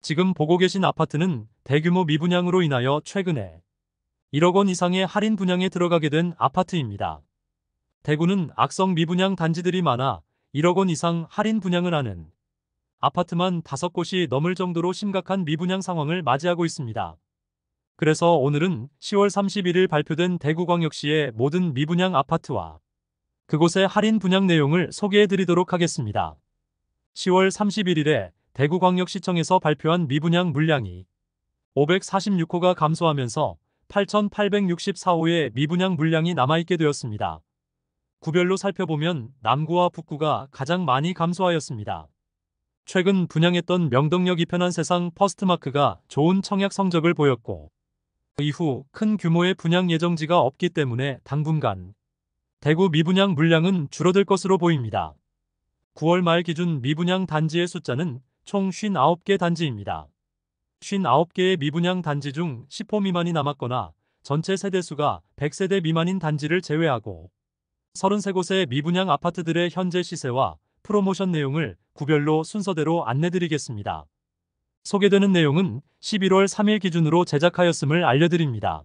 지금 보고 계신 아파트는 대규모 미분양으로 인하여 최근에 1억 원 이상의 할인 분양에 들어가게 된 아파트입니다. 대구는 악성 미분양 단지들이 많아 1억 원 이상 할인 분양을 하는 아파트만 5곳이 넘을 정도로 심각한 미분양 상황을 맞이하고 있습니다. 그래서 오늘은 10월 31일 발표된 대구광역시의 모든 미분양 아파트와 그곳의 할인 분양 내용을 소개해드리도록 하겠습니다. 10월 31일에 대구광역시청에서 발표한 미분양 물량이 546호가 감소하면서 8,864호의 미분양 물량이 남아있게 되었습니다. 구별로 살펴보면 남구와 북구가 가장 많이 감소하였습니다. 최근 분양했던 명동역 이편한 세상 퍼스트마크가 좋은 청약 성적을 보였고 이후 큰 규모의 분양 예정지가 없기 때문에 당분간 대구 미분양 물량은 줄어들 것으로 보입니다. 9월 말 기준 미분양 단지의 숫자는 총 59개 단지입니다. 59개의 미분양 단지 중 10호 미만이 남았거나 전체 세대수가 100세대 미만인 단지를 제외하고 33곳의 미분양 아파트들의 현재 시세와 프로모션 내용을 구별로 순서대로 안내드리겠습니다. 소개되는 내용은 11월 3일 기준으로 제작하였음을 알려드립니다.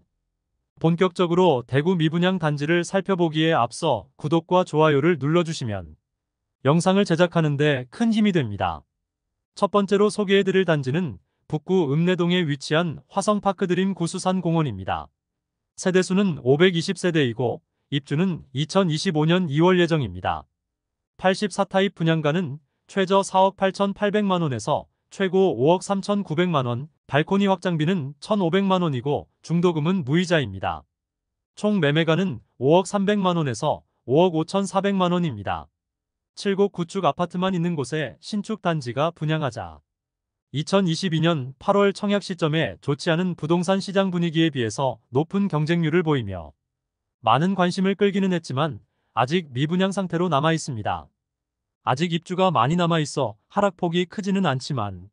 본격적으로 대구 미분양 단지를 살펴보기에 앞서 구독과 좋아요를 눌러주시면 영상을 제작하는 데 큰 힘이 됩니다. 첫 번째로 소개해드릴 단지는 북구 읍내동에 위치한 화성파크드림 구수산공원입니다. 세대수는 520세대이고 입주는 2025년 2월 예정입니다. 84타입 분양가는 최저 4억 8,800만원에서 최고 5억 3,900만원, 발코니 확장비는 1,500만원이고 중도금은 무이자입니다. 총 매매가는 5억 300만원에서 5억 5,400만원입니다. 7곡 구축 아파트만 있는 곳에 신축 단지가 분양하자 2022년 8월 청약 시점에 좋지 않은 부동산 시장 분위기에 비해서 높은 경쟁률을 보이며 많은 관심을 끌기는 했지만 아직 미분양 상태로 남아 있습니다. 아직 입주가 많이 남아 있어 하락폭이 크지는 않지만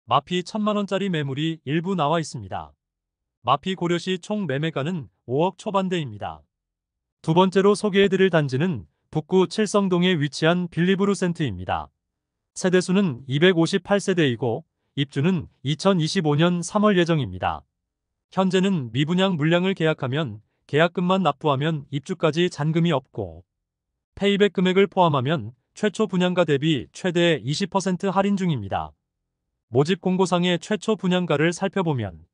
마피 1,000만원짜리 매물이 일부 나와 있습니다. 마피 고려시 총 매매가는 5억 초반대입니다. 두 번째로 소개해드릴 단지는 북구 칠성동에 위치한 빌리브루센트입니다. 세대수는 258세대이고 입주는 2025년 3월 예정입니다. 현재는 미분양 물량을 계약하면 계약금만 납부하면 입주까지 잔금이 없고 페이백 금액을 포함하면 최초 분양가 대비 최대 20% 할인 중입니다. 모집 공고상의 최초 분양가를 살펴보면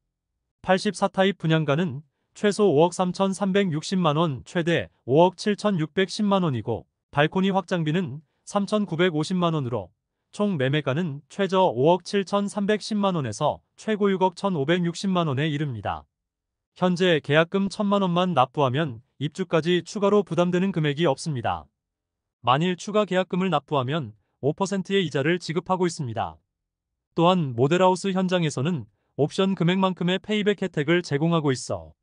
84타입 분양가는 최소 5억 3,360만원, 최대 5억 7,610만원이고 발코니 확장비는 3,950만원으로 총 매매가는 최저 5억 7,310만원에서 최고 6억 1,560만원에 이릅니다. 현재 계약금 1,000만원만 납부하면 입주까지 추가로 부담되는 금액이 없습니다. 만일 추가 계약금을 납부하면 5%의 이자를 지급하고 있습니다. 또한 모델하우스 현장에서는 옵션 금액만큼의 페이백 혜택을 제공하고 있어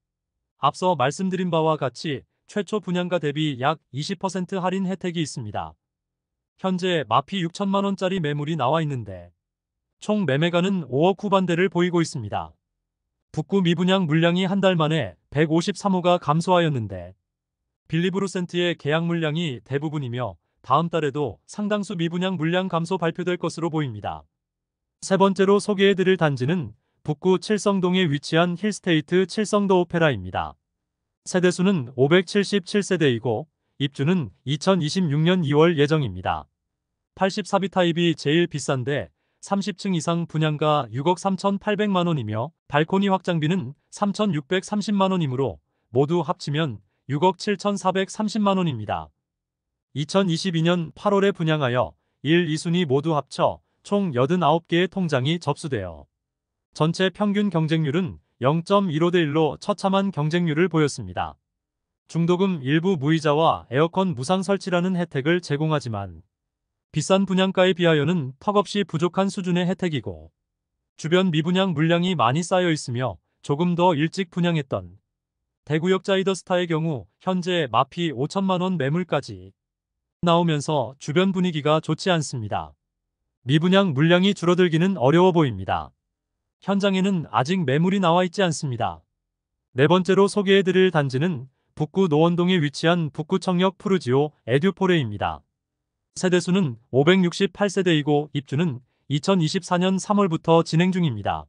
앞서 말씀드린 바와 같이 최초 분양가 대비 약 20% 할인 혜택이 있습니다. 현재 마피 6천만원짜리 매물이 나와 있는데 총 매매가는 5억 후반대를 보이고 있습니다. 북구 미분양 물량이 한 달 만에 153호가 감소하였는데 빌리브루센트의 계약 물량이 대부분이며 다음 달에도 상당수 미분양 물량 감소 발표될 것으로 보입니다. 세 번째로 소개해드릴 단지는 북구 칠성동에 위치한 힐스테이트 칠성도 오페라입니다. 세대수는 577세대이고 입주는 2026년 2월 예정입니다. 84비 타입이 제일 비싼데 30층 이상 분양가 6억 3,800만원이며 발코니 확장비는 3,630만원이므로 모두 합치면 6억 7,430만원입니다. 2022년 8월에 분양하여 1, 2순위 모두 합쳐 총 89개의 통장이 접수되어 전체 평균 경쟁률은 0.15대 1로 처참한 경쟁률을 보였습니다. 중도금 일부 무이자와 에어컨 무상 설치라는 혜택을 제공하지만 비싼 분양가에 비하여는 턱없이 부족한 수준의 혜택이고 주변 미분양 물량이 많이 쌓여 있으며 조금 더 일찍 분양했던 대구역 자이더스타의 경우 현재 마피 5천만원 매물까지 나오면서 주변 분위기가 좋지 않습니다. 미분양 물량이 줄어들기는 어려워 보입니다. 현장에는 아직 매물이 나와 있지 않습니다. 네 번째로 소개해드릴 단지는 북구 노원동에 위치한 북구청역 푸르지오 에듀포레입니다. 세대수는 568세대이고 입주는 2024년 3월부터 진행 중입니다.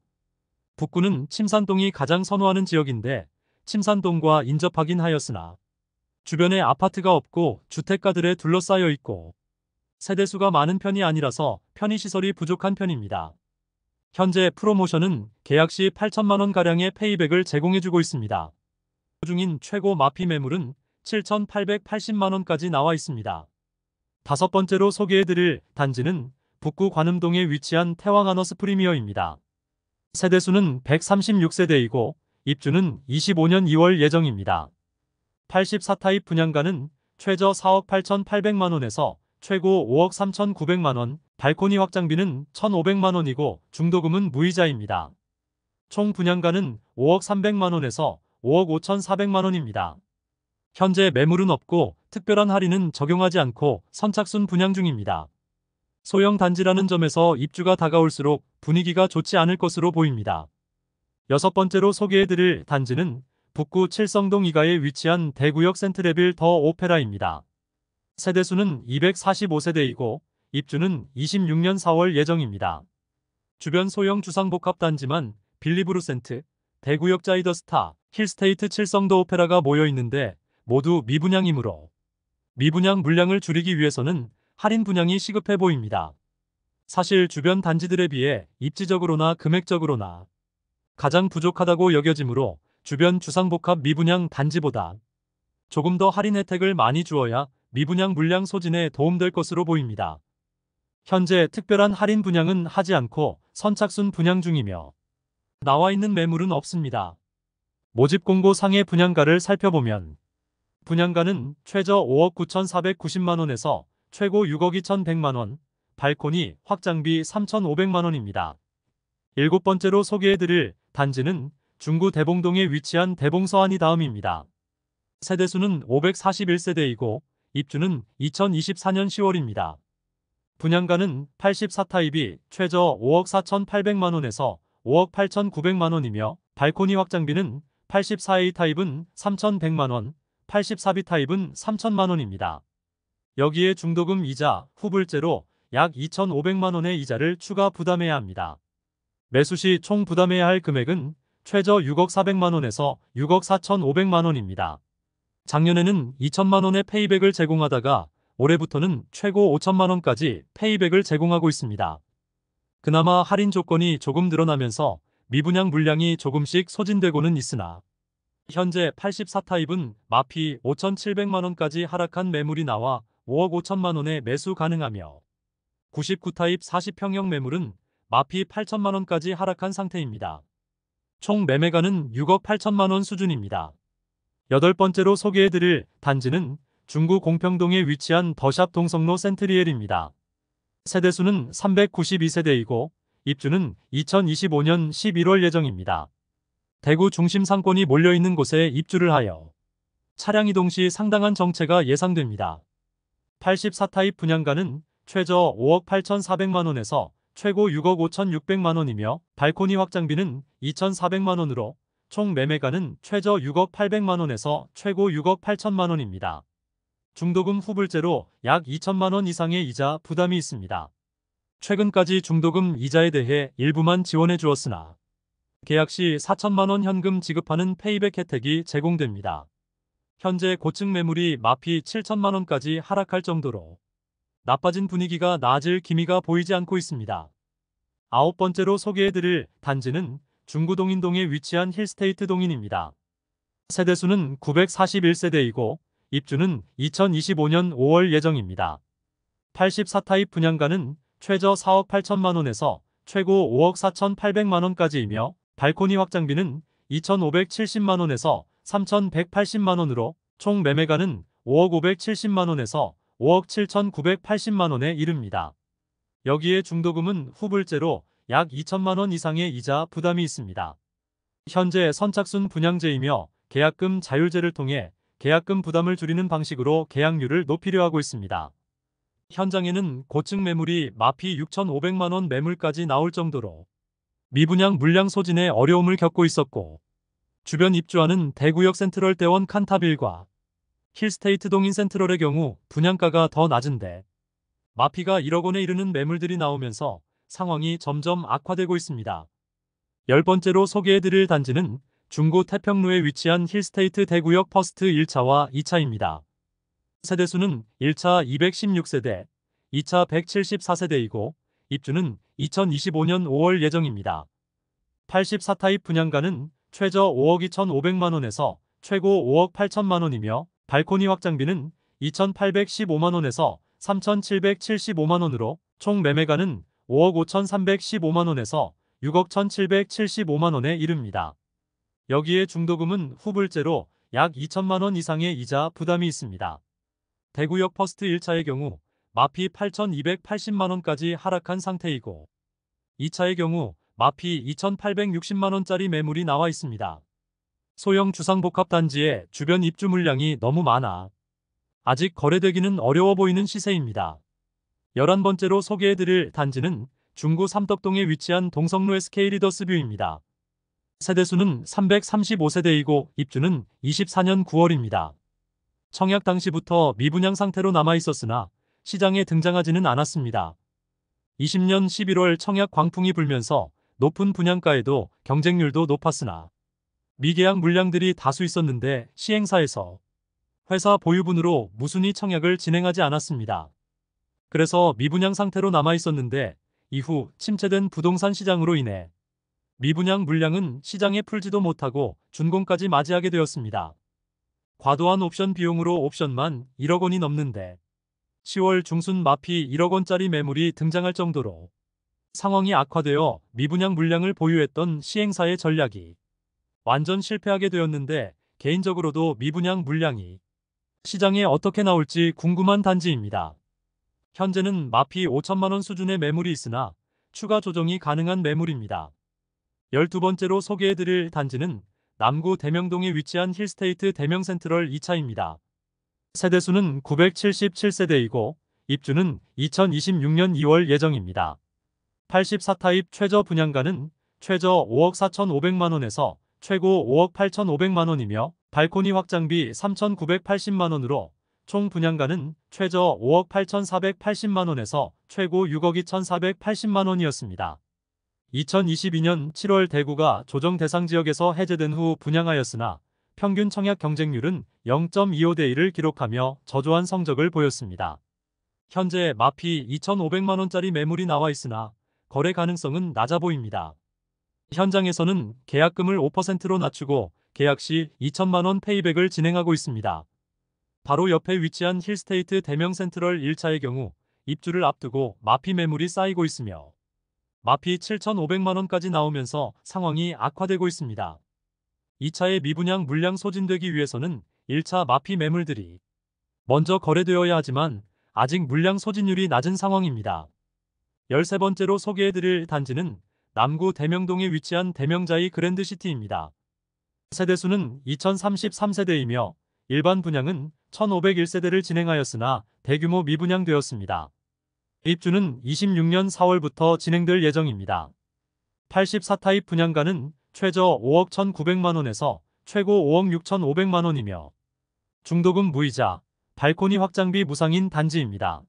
북구는 침산동이 가장 선호하는 지역인데 침산동과 인접하긴 하였으나 주변에 아파트가 없고 주택가들에 둘러싸여 있고 세대수가 많은 편이 아니라서 편의시설이 부족한 편입니다. 현재 프로모션은 계약 시 8천만 원가량의 페이백을 제공해주고 있습니다. 중인 최고 마피 매물은 7,880만 원까지 나와 있습니다. 다섯 번째로 소개해드릴 단지는 북구 관음동에 위치한 태왕아너스 프리미어입니다. 세대수는 136세대이고 입주는 25년 2월 예정입니다. 84타입 분양가는 최저 4억 8,800만 원에서 최고 5억 3,900만 원, 발코니 확장비는 1,500만 원이고 중도금은 무이자입니다. 총 분양가는 5억 300만 원에서 5억 5,400만 원입니다. 현재 매물은 없고 특별한 할인은 적용하지 않고 선착순 분양 중입니다. 소형 단지라는 점에서 입주가 다가올수록 분위기가 좋지 않을 것으로 보입니다. 여섯 번째로 소개해드릴 단지는 북구 칠성동 2가에 위치한 대구역 센트레빌 더 오페라입니다. 세대수는 245세대이고 입주는 26년 4월 예정입니다. 주변 소형 주상복합단지만 빌리브루센트, 대구역 자이더스타, 힐스테이트 칠성도 오페라가 모여 있는데 모두 미분양이므로 미분양 물량을 줄이기 위해서는 할인 분양이 시급해 보입니다. 사실 주변 단지들에 비해 입지적으로나 금액적으로나 가장 부족하다고 여겨지므로 주변 주상복합 미분양 단지보다 조금 더 할인 혜택을 많이 주어야 미분양 물량 소진에 도움될 것으로 보입니다. 현재 특별한 할인 분양은 하지 않고 선착순 분양 중이며 나와 있는 매물은 없습니다. 모집 공고 상의 분양가를 살펴보면 분양가는 최저 5억 9,490만 원에서 최고 6억 2,100만 원, 발코니 확장비 3,500만 원입니다. 일곱 번째로 소개해드릴 단지는 중구 대봉동에 위치한 대봉서안이 다음입니다. 세대수는 541세대이고 입주는 2024년 10월입니다. 분양가는 84타입이 최저 5억 4,800만 원에서 5억 8,900만 원이며 발코니 확장비는 84A 타입은 3,100만 원, 84B 타입은 3,000만 원입니다. 여기에 중도금 이자, 후불제로 약 2,500만 원의 이자를 추가 부담해야 합니다. 매수 시 총 부담해야 할 금액은 최저 6억 400만 원에서 6억 4,500만 원입니다. 작년에는 2천만 원의 페이백을 제공하다가 올해부터는 최고 5천만 원까지 페이백을 제공하고 있습니다. 그나마 할인 조건이 조금 늘어나면서 미분양 물량이 조금씩 소진되고는 있으나 현재 84타입은 마피 5,700만 원까지 하락한 매물이 나와 5억 5천만 원에 매수 가능하며 99타입 40평형 매물은 마피 8천만 원까지 하락한 상태입니다. 총 매매가는 6억 8천만 원 수준입니다. 여덟 번째로 소개해드릴 단지는 중구 공평동에 위치한 더샵 동성로 센트리엘입니다. 세대수는 392세대이고 입주는 2025년 11월 예정입니다. 대구 중심 상권이 몰려있는 곳에 입주를 하여 차량 이동 시 상당한 정체가 예상됩니다. 84타입 분양가는 최저 5억 8,400만 원에서 최고 6억 5,600만 원이며 발코니 확장비는 2,400만 원으로 총 매매가는 최저 6억 800만 원에서 최고 6억 8천만 원입니다. 중도금 후불제로 약 2천만 원 이상의 이자 부담이 있습니다. 최근까지 중도금 이자에 대해 일부만 지원해 주었으나 계약 시 4천만 원 현금 지급하는 페이백 혜택이 제공됩니다. 현재 고층 매물이 마피 7천만 원까지 하락할 정도로 나빠진 분위기가 나아질 기미가 보이지 않고 있습니다. 아홉 번째로 소개해드릴 단지는 중구 동인동에 위치한 힐스테이트 동인입니다. 세대수는 941세대이고 입주는 2025년 5월 예정입니다. 84타입 분양가는 최저 4억 8천만 원에서 최고 5억 4,800만 원까지이며 발코니 확장비는 2,570만 원에서 3,180만 원으로 총 매매가는 5억 570만 원에서 5억 7,980만 원에 이릅니다. 여기에 중도금은 후불제로 약 2천만 원 이상의 이자 부담이 있습니다. 현재 선착순 분양제이며 계약금 자율제를 통해 계약금 부담을 줄이는 방식으로 계약률을 높이려 하고 있습니다. 현장에는 고층 매물이 마피 6,500만 원 매물까지 나올 정도로 미분양 물량 소진에 어려움을 겪고 있었고 주변 입주하는 대구역 센트럴대원 칸타빌과 힐스테이트 동인 센트럴의 경우 분양가가 더 낮은데 마피가 1억 원에 이르는 매물들이 나오면서 상황이 점점 악화되고 있습니다. 10번째로 소개해드릴 단지는 중구 태평로에 위치한 힐스테이트 대구역 퍼스트 1차와 2차입니다. 세대수는 1차 216세대, 2차 174세대이고 입주는 2025년 5월 예정입니다. 84타입 분양가는 최저 5억 2,500만원에서 최고 5억 8천만원이며 발코니 확장비는 2,815만원에서 3,775만원으로 총 매매가는 5억 5,315만원에서 6억 1,775만원에 이릅니다. 여기에 중도금은 후불제로 약 2천만원 이상의 이자 부담이 있습니다. 대구역 퍼스트 1차의 경우 마피 8,280만원까지 하락한 상태이고 2차의 경우 마피 2,860만원짜리 매물이 나와 있습니다. 소형 주상복합단지에 주변 입주 물량이 너무 많아 아직 거래되기는 어려워 보이는 시세입니다. 11번째로 소개해드릴 단지는 중구 삼덕동에 위치한 동성로 SK 리더스뷰입니다. 세대수는 335세대이고 입주는 24년 9월입니다. 청약 당시부터 미분양 상태로 남아 있었으나 시장에 등장하지는 않았습니다. 20년 11월 청약 광풍이 불면서 높은 분양가에도 경쟁률도 높았으나 미계약 물량들이 다수 있었는데 시행사에서 회사 보유분으로 무순위 청약을 진행하지 않았습니다. 그래서 미분양 상태로 남아 있었는데 이후 침체된 부동산 시장으로 인해 미분양 물량은 시장에 풀지도 못하고 준공까지 맞이하게 되었습니다. 과도한 옵션 비용으로 옵션만 1억 원이 넘는데 10월 중순 마피 1억 원짜리 매물이 등장할 정도로 상황이 악화되어 미분양 물량을 보유했던 시행사의 전략이 완전 실패하게 되었는데 개인적으로도 미분양 물량이 시장에 어떻게 나올지 궁금한 단지입니다. 현재는 마피 5천만원 수준의 매물이 있으나 추가 조정이 가능한 매물입니다. 12번째로 소개해드릴 단지는 남구 대명동에 위치한 힐스테이트 대명센트럴 2차입니다. 세대수는 977세대이고 입주는 2026년 2월 예정입니다. 84타입 최저 분양가는 최저 5억 4,500만원에서 최고 5억 8,500만원이며 발코니 확장비 3,980만원으로 총 분양가는 최저 5억 8,480만원에서 최고 6억 2,480만원이었습니다. 2022년 7월 대구가 조정 대상 지역에서 해제된 후 분양하였으나 평균 청약 경쟁률은 0.25대 1을 기록하며 저조한 성적을 보였습니다. 현재 마피 2,500만원짜리 매물이 나와 있으나 거래 가능성은 낮아 보입니다. 현장에서는 계약금을 5%로 낮추고 계약 시 2천만원 페이백을 진행하고 있습니다. 바로 옆에 위치한 힐스테이트 대명센트럴 1차의 경우 입주를 앞두고 마피 매물이 쌓이고 있으며 마피 7,500만원까지 나오면서 상황이 악화되고 있습니다. 2차의 미분양 물량 소진되기 위해서는 1차 마피 매물들이 먼저 거래되어야 하지만 아직 물량 소진율이 낮은 상황입니다. 13번째로 소개해드릴 단지는 남구 대명동에 위치한 대명자이 그랜드시티입니다. 세대수는 2033세대이며 일반 분양은 1501세대를 진행하였으나 대규모 미분양되었습니다. 입주는 26년 4월부터 진행될 예정입니다. 84타입 분양가는 최저 5억 1,900만원에서 최고 5억 6,500만원이며 중도금 무이자, 발코니 확장비 무상인 단지입니다.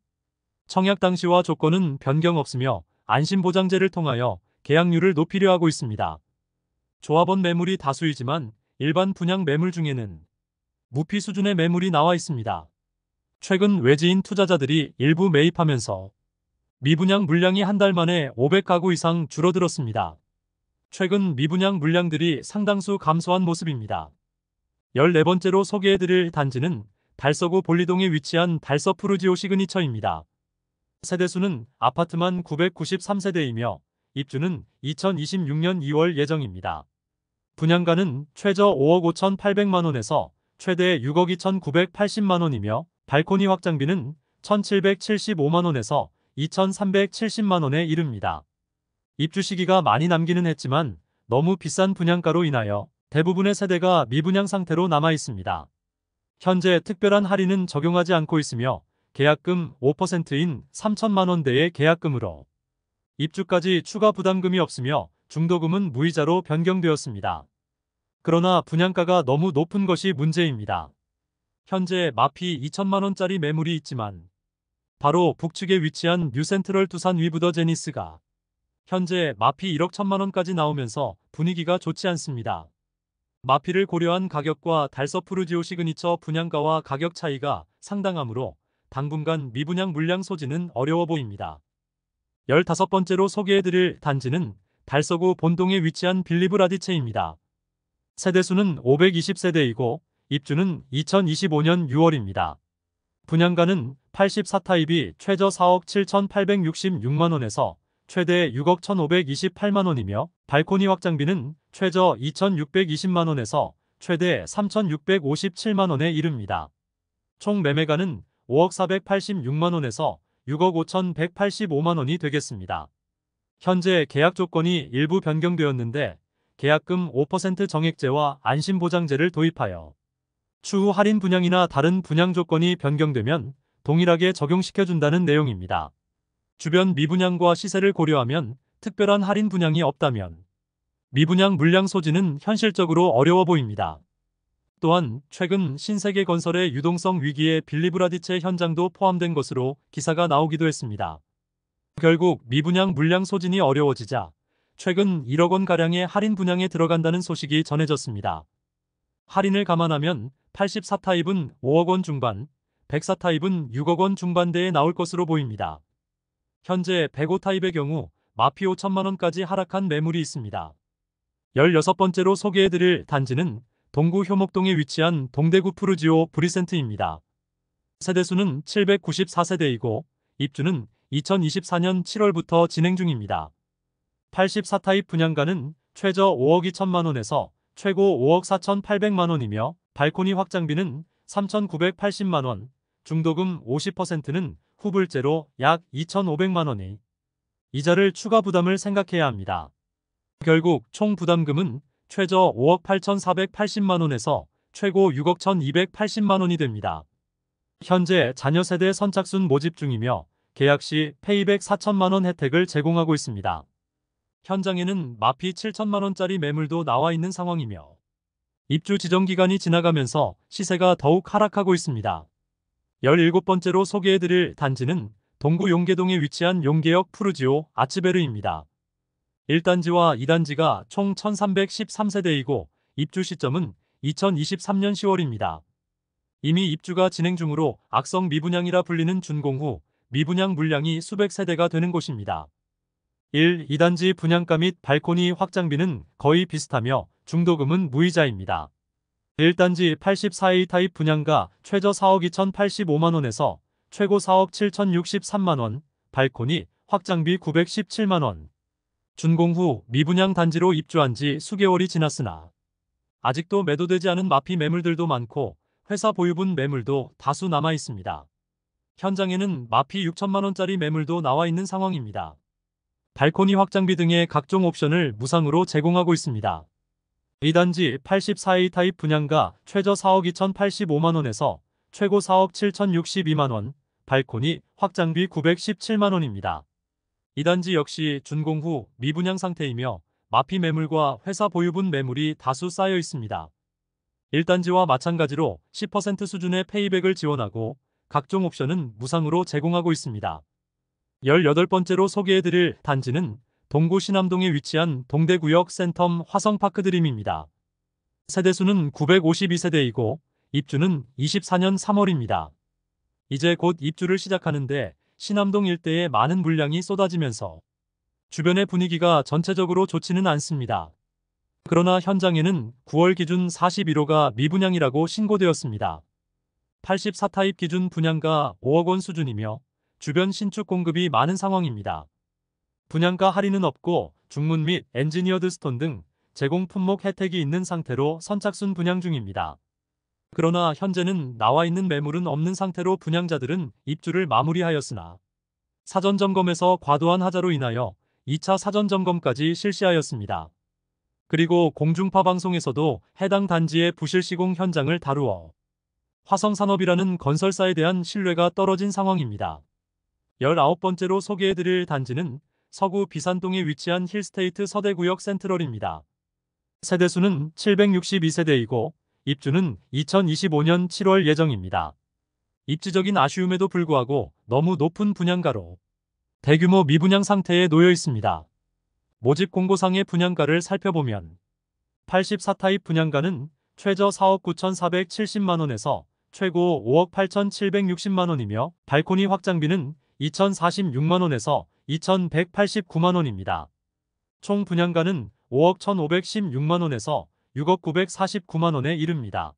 청약 당시와 조건은 변경 없으며 안심보장제를 통하여 계약률을 높이려 하고 있습니다. 조합원 매물이 다수이지만 일반 분양 매물 중에는 무피 수준의 매물이 나와 있습니다. 최근 외지인 투자자들이 일부 매입하면서 미분양 물량이 한 달 만에 500가구 이상 줄어들었습니다. 최근 미분양 물량들이 상당수 감소한 모습입니다. 14번째로 소개해드릴 단지는 달서구 볼리동에 위치한 달서 푸르지오 시그니처입니다. 세대수는 아파트만 993세대이며 입주는 2026년 2월 예정입니다. 분양가는 최저 5억 5,800만원에서 최대 6억 2,980만원이며 발코니 확장비는 1,775만원에서 2,370만원에 이릅니다. 입주 시기가 많이 남기는 했지만 너무 비싼 분양가로 인하여 대부분의 세대가 미분양 상태로 남아 있습니다. 현재 특별한 할인은 적용하지 않고 있으며 계약금 5%인 3천만원대의 계약금으로 입주까지 추가 부담금이 없으며 중도금은 무이자로 변경되었습니다. 그러나 분양가가 너무 높은 것이 문제입니다. 현재 마피 2천만원짜리 매물이 있지만 바로 북측에 위치한 뉴센트럴 두산 위브더 제니스가 현재 마피 1억 1천만 원까지 나오면서 분위기가 좋지 않습니다. 마피를 고려한 가격과 달서푸르지오 시그니처 분양가와 가격 차이가 상당하므로 당분간 미분양 물량 소지는 어려워 보입니다. 15번째로 소개해드릴 단지는 달서구 본동에 위치한 빌리브 라디체입니다. 세대수는 520세대이고 입주는 2025년 6월입니다. 분양가는 84타입이 최저 4억 7,866만원에서 최대 6억 1,528만원이며 발코니 확장비는 최저 2,620만원에서 최대 3,657만원에 이릅니다. 총 매매가는 5억 486만원에서 6억 5,185만원이 되겠습니다. 현재 계약 조건이 일부 변경되었는데 계약금 5% 정액제와 안심보장제를 도입하여 추후 할인 분양이나 다른 분양 조건이 변경되면 동일하게 적용시켜준다는 내용입니다. 주변 미분양과 시세를 고려하면 특별한 할인 분양이 없다면 미분양 물량 소지는 현실적으로 어려워 보입니다. 또한 최근 신세계건설의 유동성 위기에 빌리브 라디체 현장도 포함된 것으로 기사가 나오기도 했습니다. 결국 미분양 물량 소진이 어려워지자 최근 1억 원가량의 할인 분양에 들어간다는 소식이 전해졌습니다. 할인을 감안하면 84타입은 5억 원 중반, 104타입은 6억 원 중반대에 나올 것으로 보입니다. 현재 105타입의 경우 마피 5천만 원까지 하락한 매물이 있습니다. 16번째로 소개해드릴 단지는 동구 효목동에 위치한 동대구 푸르지오 브리센트입니다. 세대수는 794세대이고 입주는 2024년 7월부터 진행 중입니다. 84타입 분양가는 최저 5억 2천만 원에서 최고 5억 4,800만 원이며 발코니 확장비는 3,980만 원, 중도금 50%는 후불제로 약 2,500만 원이 이자를 추가 부담을 생각해야 합니다. 결국 총 부담금은 최저 5억 8,480만 원에서 최고 6억 1,280만 원이 됩니다. 현재 자녀 세대 선착순 모집 중이며 계약 시 페이백 4천만 원 혜택을 제공하고 있습니다. 현장에는 마피 7천만 원짜리 매물도 나와 있는 상황이며 입주 지정 기간이 지나가면서 시세가 더욱 하락하고 있습니다. 17번째로 소개해드릴 단지는 동구 용계동에 위치한 용계역 푸르지오 아츠베르입니다. 1단지와 2단지가 총 1313세대이고 입주 시점은 2023년 10월입니다. 이미 입주가 진행 중으로 악성 미분양이라 불리는 준공 후 미분양 물량이 수백 세대가 되는 곳입니다. 1, 2단지 분양가 및 발코니 확장비는 거의 비슷하며 중도금은 무이자입니다. 1단지 84A 타입 분양가 최저 4억 2,085만원에서 최고 4억 7,063만원, 발코니 확장비 917만원. 준공 후 미분양 단지로 입주한 지 수개월이 지났으나 아직도 매도되지 않은 마피 매물들도 많고 회사 보유분 매물도 다수 남아 있습니다. 현장에는 마피 6천만 원짜리 매물도 나와 있는 상황입니다. 발코니 확장비 등의 각종 옵션을 무상으로 제공하고 있습니다. 2단지 84A 타입 분양가 최저 4억 2,085만원에서 최고 4억 7,062만원, 발코니 확장비 917만원입니다. 2단지 역시 준공 후 미분양 상태이며 마피 매물과 회사 보유분 매물이 다수 쌓여 있습니다. 1단지와 마찬가지로 10% 수준의 페이백을 지원하고 각종 옵션은 무상으로 제공하고 있습니다. 18번째로 소개해드릴 단지는 동구 신암동에 위치한 동대구역 센텀 화성파크드림입니다. 세대수는 952세대이고 입주는 24년 3월입니다. 이제 곧 입주를 시작하는데 신암동 일대에 많은 물량이 쏟아지면서 주변의 분위기가 전체적으로 좋지는 않습니다. 그러나 현장에는 9월 기준 41호가 미분양이라고 신고되었습니다. 84타입 기준 분양가 5억 원 수준이며 주변 신축 공급이 많은 상황입니다. 분양가 할인은 없고 중문 및 엔지니어드 스톤 등 제공 품목 혜택이 있는 상태로 선착순 분양 중입니다. 그러나 현재는 나와 있는 매물은 없는 상태로 분양자들은 입주를 마무리하였으나 사전 점검에서 과도한 하자로 인하여 2차 사전 점검까지 실시하였습니다. 그리고 공중파 방송에서도 해당 단지의 부실 시공 현장을 다루어 화성산업이라는 건설사에 대한 신뢰가 떨어진 상황입니다. 19번째로 소개해드릴 단지는 서구 비산동에 위치한 힐스테이트 서대구역 센트럴입니다. 세대수는 762세대이고 입주는 2025년 7월 예정입니다. 입지적인 아쉬움에도 불구하고 너무 높은 분양가로 대규모 미분양 상태에 놓여 있습니다. 모집 공고상의 분양가를 살펴보면 84타입 분양가는 최저 4억 9,470만원에서 최고 5억 8,760만원이며 발코니 확장비는 2,046만원에서 2,189만원입니다. 총 분양가는 5억 1,516만원에서 6억 949만원에 이릅니다.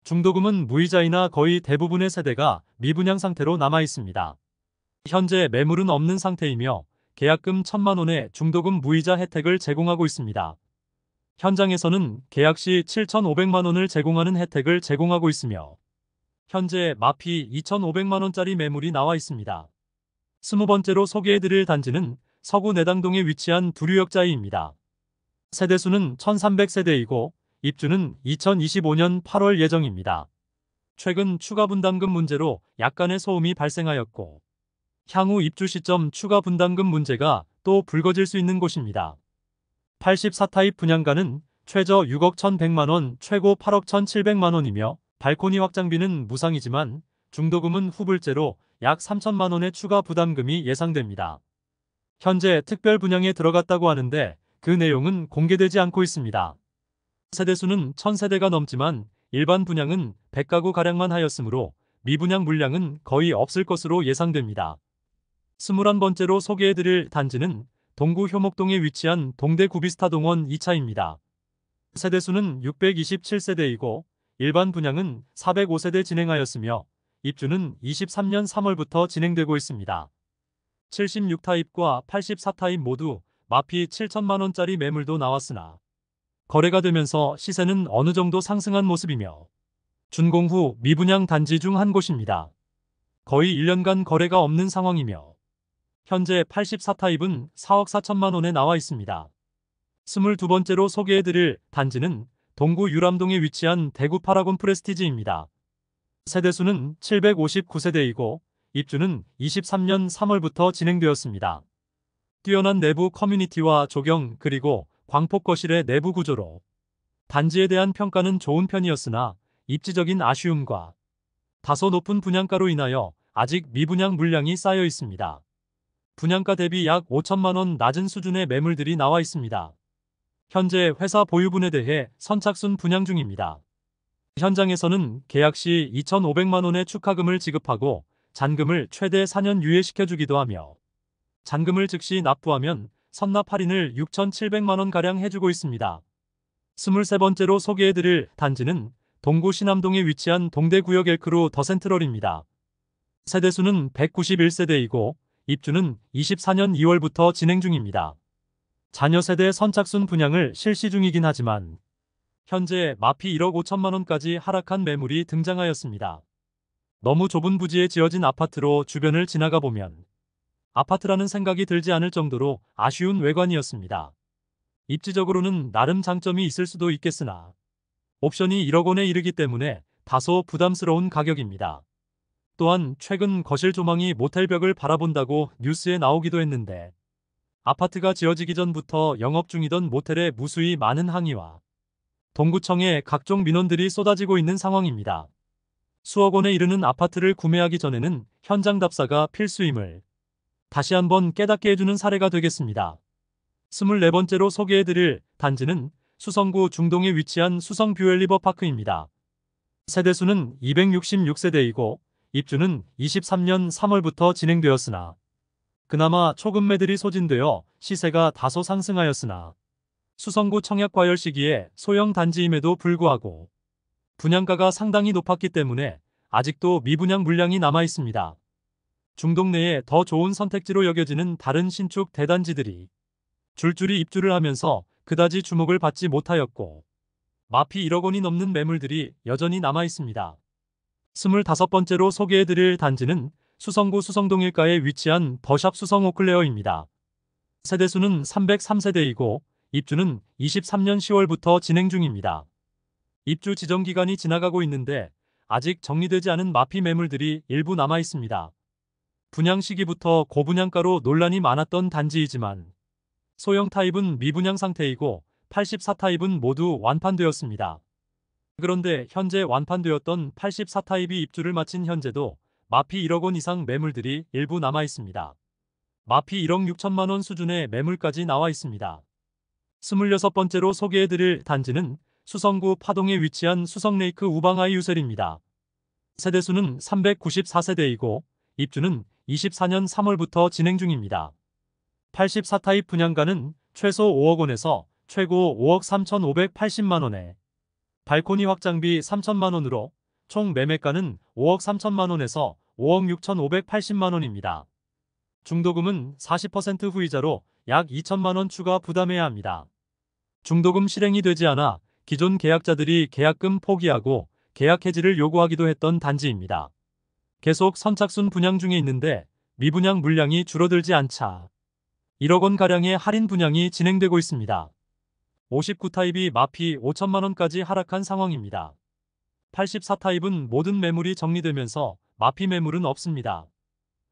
중도금은 무이자이나 거의 대부분의 세대가 미분양 상태로 남아 있습니다. 현재 매물은 없는 상태이며 계약금 1,000만원의 중도금 무이자 혜택을 제공하고 있습니다. 현장에서는 계약 시 7,500만원을 제공하는 혜택을 제공하고 있으며 현재 마피 2,500만원짜리 매물이 나와 있습니다. 20번째로 소개해드릴 단지는 서구 내당동에 위치한 두류역자이입니다. 세대수는 1,300세대이고 입주는 2025년 8월 예정입니다. 최근 추가 분담금 문제로 약간의 소음이 발생하였고 향후 입주 시점 추가 분담금 문제가 또 불거질 수 있는 곳입니다. 84타입 분양가는 최저 6억 1,100만원, 최고 8억 1,700만원이며 발코니 확장비는 무상이지만 중도금은 후불제로 약 3천만원의 추가 부담금이 예상됩니다. 현재 특별 분양에 들어갔다고 하는데 그 내용은 공개되지 않고 있습니다. 세대수는 1,000세대가 넘지만 일반 분양은 100가구가량만 하였으므로 미분양 물량은 거의 없을 것으로 예상됩니다. 21번째로 소개해드릴 단지는 동구 효목동에 위치한 동대 구비스타동원 2차입니다. 세대수는 627세대이고 일반 분양은 405세대 진행하였으며 입주는 23년 3월부터 진행되고 있습니다. 76타입과 84타입 모두 마피 7천만원짜리 매물도 나왔으나 거래가 되면서 시세는 어느 정도 상승한 모습이며 준공 후 미분양 단지 중 한 곳입니다. 거의 1년간 거래가 없는 상황이며 현재 84타입은 4억 4천만원에 나와 있습니다. 22번째로 소개해드릴 단지는 동구 유람동에 위치한 대구 파라곤 프레스티지입니다. 세대수는 759세대이고 입주는 23년 3월부터 진행되었습니다. 뛰어난 내부 커뮤니티와 조경 그리고 광폭 거실의 내부 구조로 단지에 대한 평가는 좋은 편이었으나 입지적인 아쉬움과 다소 높은 분양가로 인하여 아직 미분양 물량이 쌓여 있습니다. 분양가 대비 약 5천만원 낮은 수준의 매물들이 나와 있습니다. 현재 회사 보유분에 대해 선착순 분양 중입니다. 현장에서는 계약 시 2,500만원의 축하금을 지급하고 잔금을 최대 4년 유예시켜주기도 하며 잔금을 즉시 납부하면 선납 할인을 6,700만원가량 해주고 있습니다. 23번째로 소개해드릴 단지는 동구 신암동에 위치한 동대구역 엘크루 더센트럴입니다. 세대수는 191세대이고 입주는 24년 2월부터 진행 중입니다. 자녀 세대 선착순 분양을 실시 중이긴 하지만 현재 마피 1억 5천만원까지 하락한 매물이 등장하였습니다. 너무 좁은 부지에 지어진 아파트로 주변을 지나가 보면 아파트라는 생각이 들지 않을 정도로 아쉬운 외관이었습니다. 입지적으로는 나름 장점이 있을 수도 있겠으나 옵션이 1억 원에 이르기 때문에 다소 부담스러운 가격입니다. 또한 최근 거실 조망이 모텔 벽을 바라본다고 뉴스에 나오기도 했는데 아파트가 지어지기 전부터 영업 중이던 모텔에 무수히 많은 항의와 동구청에 각종 민원들이 쏟아지고 있는 상황입니다. 수억 원에 이르는 아파트를 구매하기 전에는 현장 답사가 필수임을 다시 한번 깨닫게 해주는 사례가 되겠습니다. 24번째로 소개해드릴 단지는 수성구 중동에 위치한 수성뷰엘리버파크입니다. 세대수는 266세대이고 입주는 23년 3월부터 진행되었으나 그나마 초급매들이 소진되어 시세가 다소 상승하였으나 수성구 청약과열 시기에 소형 단지임에도 불구하고 분양가가 상당히 높았기 때문에 아직도 미분양 물량이 남아 있습니다. 중동 내에 더 좋은 선택지로 여겨지는 다른 신축 대단지들이 줄줄이 입주를 하면서 그다지 주목을 받지 못하였고 마피 1억 원이 넘는 매물들이 여전히 남아 있습니다. 25번째로 소개해드릴 단지는 수성구 수성동일가에 위치한 더샵 수성 오클레어입니다. 세대수는 303세대이고 입주는 23년 10월부터 진행 중입니다. 입주 지정 기간이 지나가고 있는데 아직 정리되지 않은 마피 매물들이 일부 남아 있습니다. 분양 시기부터 고분양가로 논란이 많았던 단지이지만 소형 타입은 미분양 상태이고 84타입은 모두 완판되었습니다. 그런데 현재 완판되었던 84타입이 입주를 마친 현재도 마피 1억 원 이상 매물들이 일부 남아 있습니다. 마피 1억 6천만 원 수준의 매물까지 나와 있습니다. 26번째로 소개해드릴 단지는 수성구 파동에 위치한 수성레이크 우방하이 유셀입니다. 세대수는 394세대이고 입주는 24년 3월부터 진행 중입니다. 84타입 분양가는 최소 5억 원에서 최고 5억 3,580만 원에 발코니 확장비 3천만 원으로 총 매매가는 5억 3천만 원에서 5억 6,580만 원입니다. 중도금은 40% 후이자로 약 2천만 원 추가 부담해야 합니다. 중도금 실행이 되지 않아 기존 계약자들이 계약금 포기하고 계약 해지를 요구하기도 했던 단지입니다. 계속 선착순 분양 중에 있는데 미분양 물량이 줄어들지 않자 1억 원가량의 할인 분양이 진행되고 있습니다. 59타입이 마피 5천만 원까지 하락한 상황입니다. 84타입은 모든 매물이 정리되면서 마피 매물은 없습니다.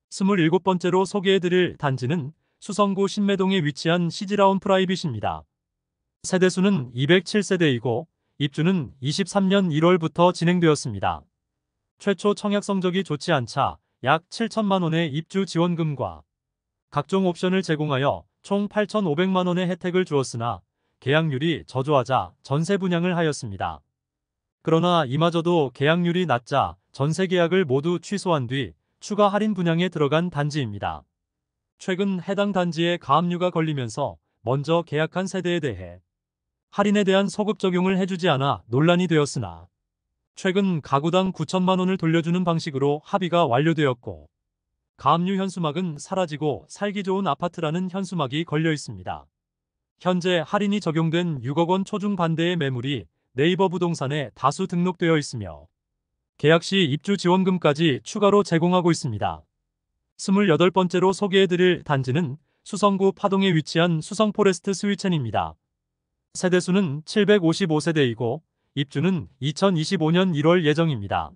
27번째로 소개해드릴 단지는 수성구 신매동에 위치한 시즈라운 프라이빗입니다. 세대수는 207세대이고 입주는 23년 1월부터 진행되었습니다. 최초 청약 성적이 좋지 않자 약 7천만 원의 입주 지원금과 각종 옵션을 제공하여 총 8,500만 원의 혜택을 주었으나 계약률이 저조하자 전세 분양을 하였습니다. 그러나 이마저도 계약률이 낮자 전세 계약을 모두 취소한 뒤 추가 할인 분양에 들어간 단지입니다. 최근 해당 단지에 가압류가 걸리면서 먼저 계약한 세대에 대해 할인에 대한 소급 적용을 해주지 않아 논란이 되었으나 최근 가구당 9천만 원을 돌려주는 방식으로 합의가 완료되었고 가압류 현수막은 사라지고 살기 좋은 아파트라는 현수막이 걸려 있습니다. 현재 할인이 적용된 6억 원 초중 반대의 매물이 네이버 부동산에 다수 등록되어 있으며 계약 시 입주 지원금까지 추가로 제공하고 있습니다. 28번째로 소개해드릴 단지는 수성구 파동에 위치한 수성포레스트 스위첸입니다. 세대수는 755세대이고 입주는 2025년 1월 예정입니다.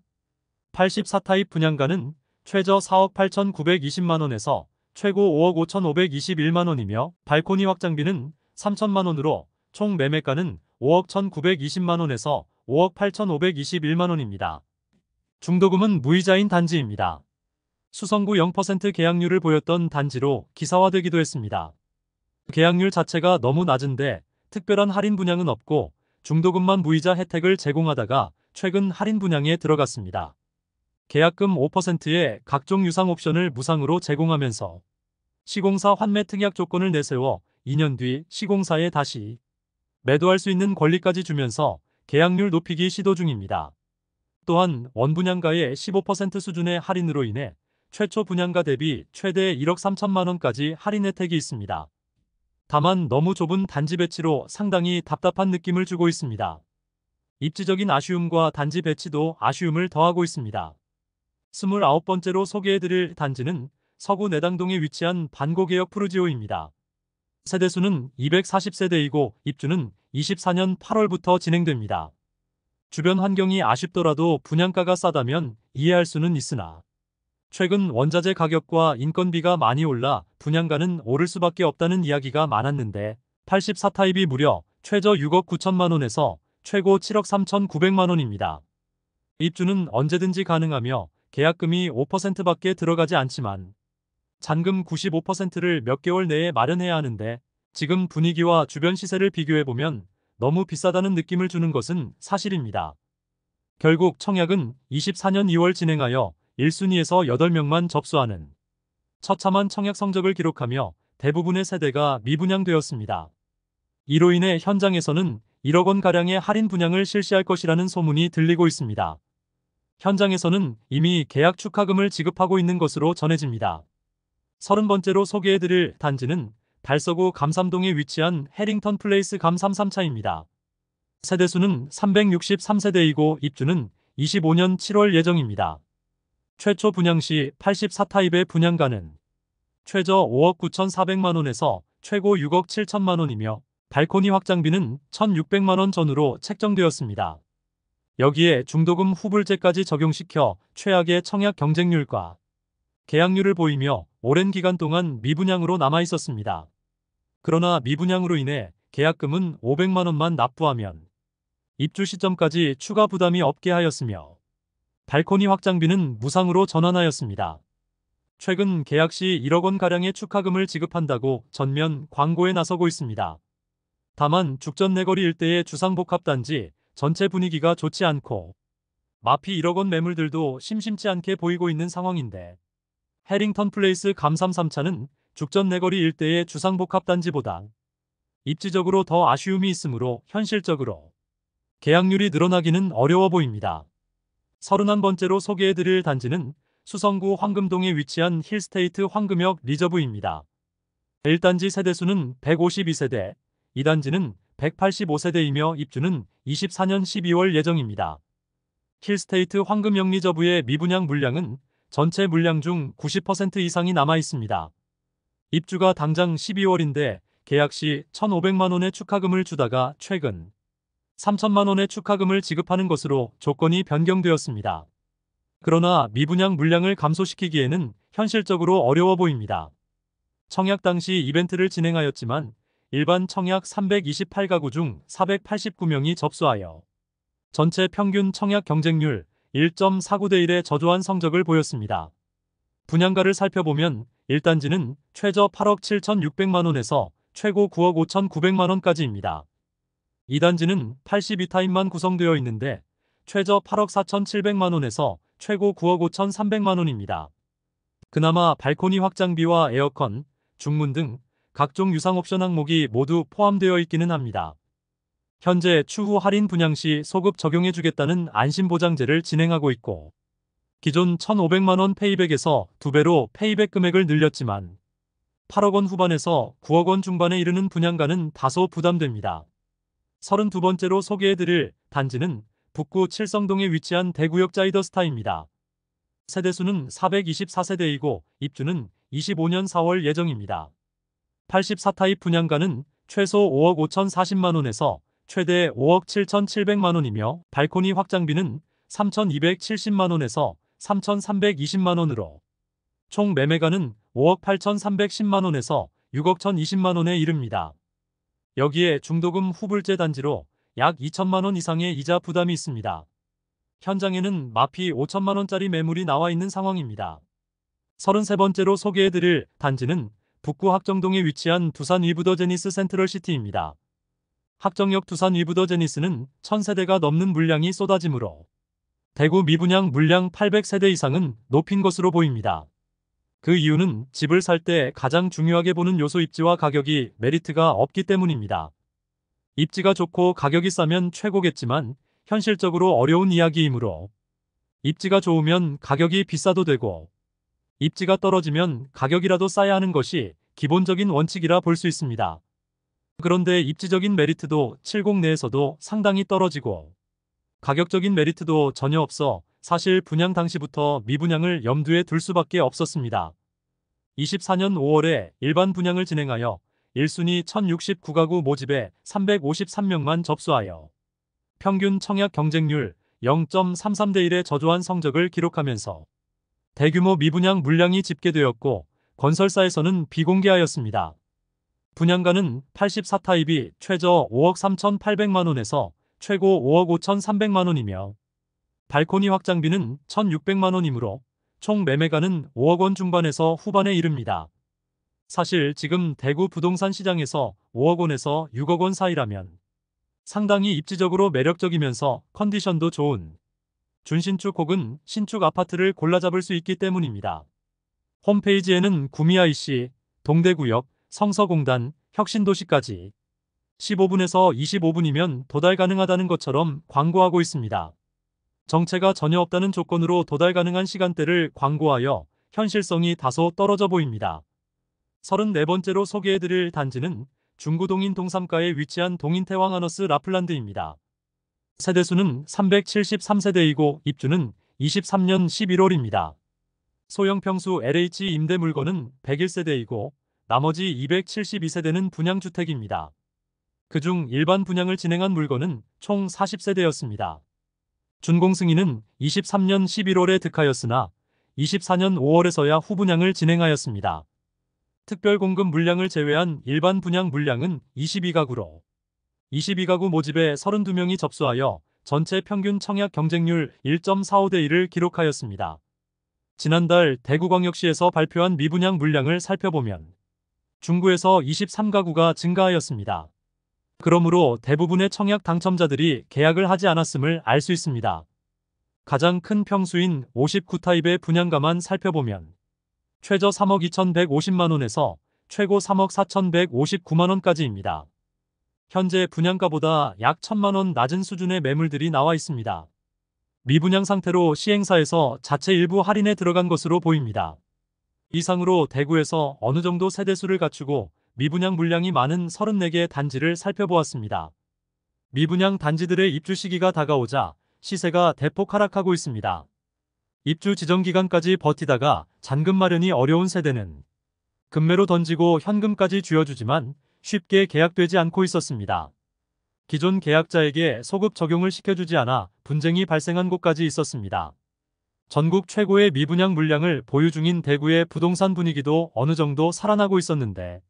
84타입 분양가는 최저 4억 8,920만 원에서 최고 5억 5,521만 원이며 발코니 확장비는 3천만 원으로 총 매매가는 5억 1,920만 원에서 5억 8,521만 원입니다. 중도금은 무이자인 단지입니다. 수성구 0% 계약률을 보였던 단지로 기사화되기도 했습니다. 계약률 자체가 너무 낮은데 특별한 할인 분양은 없고 중도금만 무이자 혜택을 제공하다가 최근 할인 분양에 들어갔습니다. 계약금 5%의 각종 유상 옵션을 무상으로 제공하면서 시공사 환매 특약 조건을 내세워 2년 뒤 시공사에 다시 매도할 수 있는 권리까지 주면서 계약률 높이기 시도 중입니다. 또한 원분양가의 15% 수준의 할인으로 인해 최초 분양가 대비 최대 1억 3천만 원까지 할인 혜택이 있습니다. 다만 너무 좁은 단지 배치로 상당히 답답한 느낌을 주고 있습니다. 입지적인 아쉬움과 단지 배치도 아쉬움을 더하고 있습니다. 29번째로 소개해드릴 단지는 서구 내당동에 위치한 반고개역 푸르지오입니다. 세대수는 240세대이고 입주는 24년 8월부터 진행됩니다. 주변 환경이 아쉽더라도 분양가가 싸다면 이해할 수는 있으나 최근 원자재 가격과 인건비가 많이 올라 분양가는 오를 수밖에 없다는 이야기가 많았는데 84타입이 무려 최저 6억 9천만 원에서 최고 7억 3,900만 원입니다. 입주는 언제든지 가능하며 계약금이 5%밖에 들어가지 않지만 잔금 95%를 몇 개월 내에 마련해야 하는데 지금 분위기와 주변 시세를 비교해보면 너무 비싸다는 느낌을 주는 것은 사실입니다. 결국 청약은 24년 2월 진행하여 1순위에서 8명만 접수하는 처참한 청약 성적을 기록하며 대부분의 세대가 미분양되었습니다. 이로 인해 현장에서는 1억 원가량의 할인 분양을 실시할 것이라는 소문이 들리고 있습니다. 현장에서는 이미 계약 축하금을 지급하고 있는 것으로 전해집니다. 30번째로 소개해드릴 단지는 달서구 감삼동에 위치한 해링턴 플레이스 감33차입니다. 세대수는 363세대이고 입주는 25년 7월 예정입니다. 최초 분양 시 84타입의 분양가는 최저 5억 9,400만 원에서 최고 6억 7천만 원이며 발코니 확장비는 1,600만 원 전후로 책정되었습니다. 여기에 중도금 후불제까지 적용시켜 최악의 청약 경쟁률과 계약률을 보이며 오랜 기간 동안 미분양으로 남아있었습니다. 그러나 미분양으로 인해 계약금은 500만 원만 납부하면 입주 시점까지 추가 부담이 없게 하였으며 발코니 확장비는 무상으로 전환하였습니다. 최근 계약 시 1억 원가량의 축하금을 지급한다고 전면 광고에 나서고 있습니다. 다만 죽전 내거리 일대의 주상복합단지 전체 분위기가 좋지 않고 마피 1억 원 매물들도 심심치 않게 보이고 있는 상황인데 해링턴 플레이스 감삼 3차는 죽전 내거리 일대의 주상복합단지보다 입지적으로 더 아쉬움이 있으므로 현실적으로 계약률이 늘어나기는 어려워 보입니다. 31번째로 소개해드릴 단지는 수성구 황금동에 위치한 힐스테이트 황금역 리저브입니다. 1단지 세대수는 152세대, 2단지는 185세대이며 입주는 24년 12월 예정입니다. 힐스테이트 황금역 리저브의 미분양 물량은 전체 물량 중 90% 이상이 남아 있습니다. 입주가 당장 12월인데 계약 시 1,500만 원의 축하금을 주다가 최근 3천만 원의 축하금을 지급하는 것으로 조건이 변경되었습니다. 그러나 미분양 물량을 감소시키기에는 현실적으로 어려워 보입니다. 청약 당시 이벤트를 진행하였지만 일반 청약 328가구 중 489명이 접수하여 전체 평균 청약 경쟁률 1.49대 1의 저조한 성적을 보였습니다. 분양가를 살펴보면 1단지는 최저 8억 7,600만 원에서 최고 9억 5,900만 원까지입니다. 2단지는 82타입만 구성되어 있는데 최저 8억 4,700만 원에서 최고 9억 5,300만 원입니다. 그나마 발코니 확장비와 에어컨, 중문 등 각종 유상 옵션 항목이 모두 포함되어 있기는 합니다. 현재 추후 할인 분양 시 소급 적용해주겠다는 안심보장제를 진행하고 있고 기존 1,500만 원 페이백에서 2배로 페이백 금액을 늘렸지만 8억 원 후반에서 9억 원 중반에 이르는 분양가는 다소 부담됩니다. 32번째로 소개해드릴 단지는 북구 칠성동에 위치한 대구역 자이더스타입니다. 세대수는 424세대이고 입주는 25년 4월 예정입니다. 84타입 분양가는 최소 5억 5,040만 원에서 최대 5억 7,700만 원이며 발코니 확장비는 3,270만 원에서 3,320만 원으로 총 매매가는 5억 8,310만 원에서 6억 1,020만 원에 이릅니다. 여기에 중도금 후불제 단지로 약 2천만 원 이상의 이자 부담이 있습니다. 현장에는 마피 5천만 원짜리 매물이 나와 있는 상황입니다. 33번째로 소개해드릴 단지는 북구 학정동에 위치한 두산 위브더 제니스 센트럴시티입니다. 학정역 두산 위브더 제니스는 1,000세대가 넘는 물량이 쏟아지므로 대구 미분양 물량 800세대 이상은 높인 것으로 보입니다. 그 이유는 집을 살 때 가장 중요하게 보는 요소 입지와 가격이 메리트가 없기 때문입니다. 입지가 좋고 가격이 싸면 최고겠지만 현실적으로 어려운 이야기이므로 입지가 좋으면 가격이 비싸도 되고 입지가 떨어지면 가격이라도 싸야 하는 것이 기본적인 원칙이라 볼 수 있습니다. 그런데 입지적인 메리트도 70 내에서도 상당히 떨어지고 가격적인 메리트도 전혀 없어 사실 분양 당시부터 미분양을 염두에 둘 수밖에 없었습니다. 24년 5월에 일반 분양을 진행하여 1순위 1069가구 모집에 353명만 접수하여 평균 청약 경쟁률 0.33대 1의 저조한 성적을 기록하면서 대규모 미분양 물량이 집계되었고 건설사에서는 비공개하였습니다. 분양가는 84타입이 최저 5억 3,800만 원에서 최고 5억 5,300만 원이며 발코니 확장비는 1,600만 원이므로 총 매매가는 5억 원 중반에서 후반에 이릅니다. 사실 지금 대구 부동산 시장에서 5억 원에서 6억 원 사이라면 상당히 입지적으로 매력적이면서 컨디션도 좋은 준신축 혹은 신축 아파트를 골라 잡을 수 있기 때문입니다. 홈페이지에는 구미 IC, 동대구역, 성서공단, 혁신도시까지 15분에서 25분이면 도달 가능하다는 것처럼 광고하고 있습니다. 정체가 전혀 없다는 조건으로 도달 가능한 시간대를 광고하여 현실성이 다소 떨어져 보입니다. 34번째로 소개해드릴 단지는 중구 동인 동삼가에 위치한 동인태왕 하너스 라플란드입니다. 세대수는 373세대이고 입주는 23년 11월입니다. 소형 평수 LH 임대 물건은 101세대이고 나머지 272세대는 분양주택입니다. 그중 일반 분양을 진행한 물건은 총 40세대였습니다. 준공승인은 23년 11월에 득하였으나 24년 5월에서야 후분양을 진행하였습니다. 특별공급 물량을 제외한 일반 분양 물량은 22가구로 22가구 모집에 32명이 접수하여 전체 평균 청약 경쟁률 1.45대 1을 기록하였습니다. 지난달 대구광역시에서 발표한 미분양 물량을 살펴보면 중구에서 23가구가 증가하였습니다. 그러므로 대부분의 청약 당첨자들이 계약을 하지 않았음을 알 수 있습니다. 가장 큰 평수인 59타입의 분양가만 살펴보면 최저 3억 2,150만원에서 최고 3억 4,159만원까지입니다. 현재 분양가보다 약 1,000만원 낮은 수준의 매물들이 나와 있습니다. 미분양 상태로 시행사에서 자체 일부 할인에 들어간 것으로 보입니다. 이상으로 대구에서 어느 정도 세대수를 갖추고 미분양 물량이 많은 34개의 단지를 살펴보았습니다. 미분양 단지들의 입주 시기가 다가오자 시세가 대폭 하락하고 있습니다. 입주 지정 기간까지 버티다가 잔금 마련이 어려운 세대는 급매로 던지고 현금까지 쥐어주지만 쉽게 계약되지 않고 있었습니다. 기존 계약자에게 소급 적용을 시켜주지 않아 분쟁이 발생한 곳까지 있었습니다. 전국 최고의 미분양 물량을 보유 중인 대구의 부동산 분위기도 어느 정도 살아나고 있었는데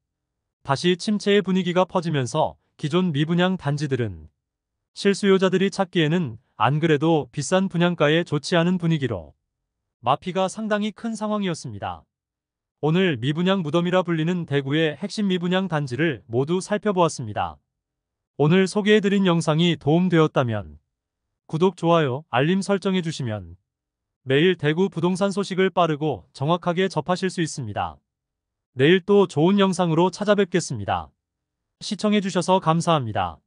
다시 침체의 분위기가 퍼지면서 기존 미분양 단지들은 실수요자들이 찾기에는 안 그래도 비싼 분양가에 좋지 않은 분위기로 마피가 상당히 큰 상황이었습니다. 오늘 미분양 무덤이라 불리는 대구의 핵심 미분양 단지를 모두 살펴보았습니다. 오늘 소개해드린 영상이 도움되었다면 구독, 좋아요, 알림 설정해주시면 매일 대구 부동산 소식을 빠르고 정확하게 접하실 수 있습니다. 내일 또 좋은 영상으로 찾아뵙겠습니다. 시청해주셔서 감사합니다.